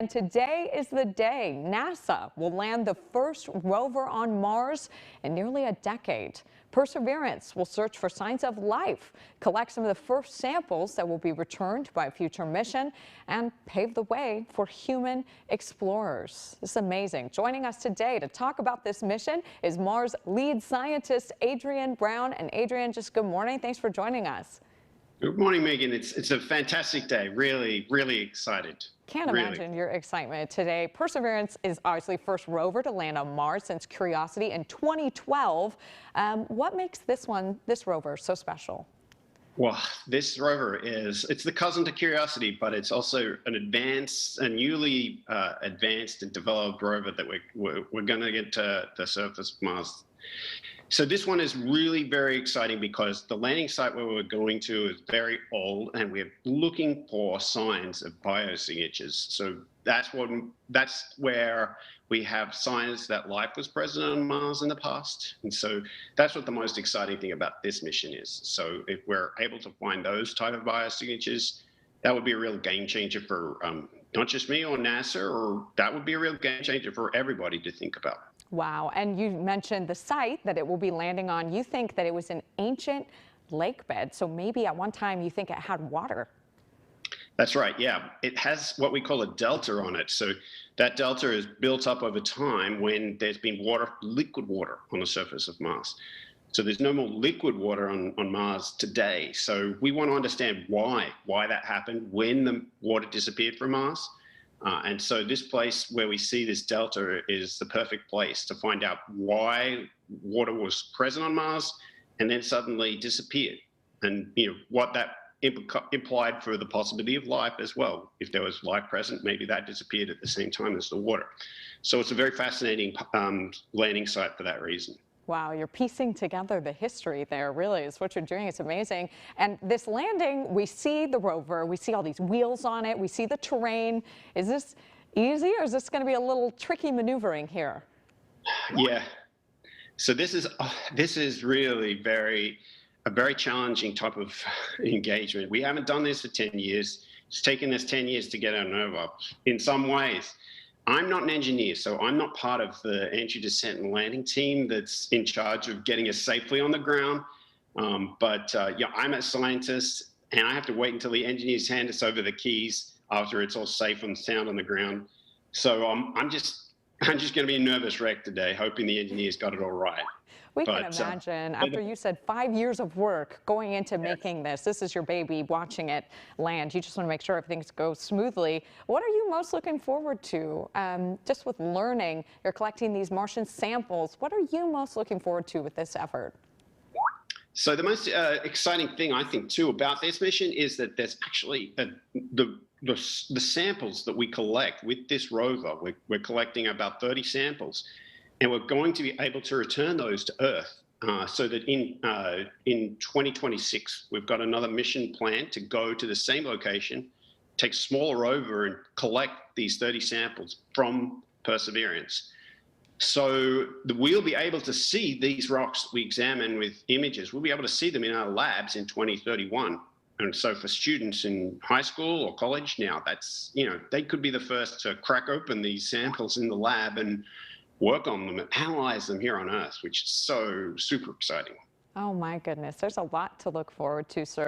And today is the day NASA will land the first rover on Mars in nearly a decade. Perseverance will search for signs of life, collect some of the first samples that will be returned by a future mission, and pave the way for human explorers. This is amazing. Joining us today to talk about this mission is Mars lead scientist Adrian Brown. And Adrian, just good morning. Thanks for joining us. Good morning, Megan. It's a fantastic day. Really excited. Can't Really. imagine your excitement today. Perseverance is obviously first rover to land on Mars since Curiosity in 2012. What makes this rover so special? Well, this rover it's the cousin to Curiosity, but it's also a newly advanced and developed rover that we're going to get to the surface of Mars. So this one is really very exciting because the landing site where we're going to is very old, and we're looking for signs of biosignatures. So that's where we have signs that life was present on Mars in the past. And so that's what the most exciting thing about this mission is. So if we're able to find those type of biosignatures, that would be a real game changer for not just me or NASA, or that would be a real game changer for everybody to think about. Wow. And you mentioned the site that it will be landing on. You think that it was an ancient lake bed. So maybe at one time you think it had water. That's right. Yeah. It has what we call a delta on it. So that delta is built up over time when there's been liquid water on the surface of Mars. So there's no more liquid water on Mars today. So we want to understand why that happened, when the water disappeared from Mars. And so this place where we see this delta is the perfect place to find out why water was present on Mars and then suddenly disappeared, and what that implied for the possibility of life as well. If there was life present, maybe that disappeared at the same time as the water. So it's a very fascinating landing site for that reason. Wow, you're piecing together the history there, really, is what you're doing. It's amazing. And this landing, we see the rover, we see all these wheels on it, we see the terrain. Is this easy, or is this going to be a little tricky maneuvering here? Yeah. So this is really a very challenging type of engagement. We haven't done this for 10 years. It's taken us 10 years to get our nova in some ways. I'm not an engineer, so I'm not part of the entry, descent, and landing team that's in charge of getting us safely on the ground. Yeah, I'm a scientist, and I have to wait until the engineers hand us over the keys after it's all safe and sound on the ground. So I'm just going to be a nervous wreck today, hoping the engineers got it all right. We can imagine, after you said 5 years of work going into making this is your baby, watching it land. You just want to make sure everything goes smoothly. What are you most looking forward to? Just with learning, you're collecting these Martian samples. What are you most looking forward to with this effort? So the most exciting thing, I think, too, about this mission is that there's actually the samples that we collect with this rover. We're collecting about 30 samples. And we're going to be able to return those to Earth so that in 2026, we've got another mission planned to go to the same location, take a smaller rover and collect these 30 samples from Perseverance. So we'll be able to see these rocks we examine with images. We'll be able to see them in our labs in 2031. And so for students in high school or college now, they could be the first to crack open these samples in the lab and work on them and analyze them here on Earth, which is so super exciting. Oh my goodness, there's a lot to look forward to, sir.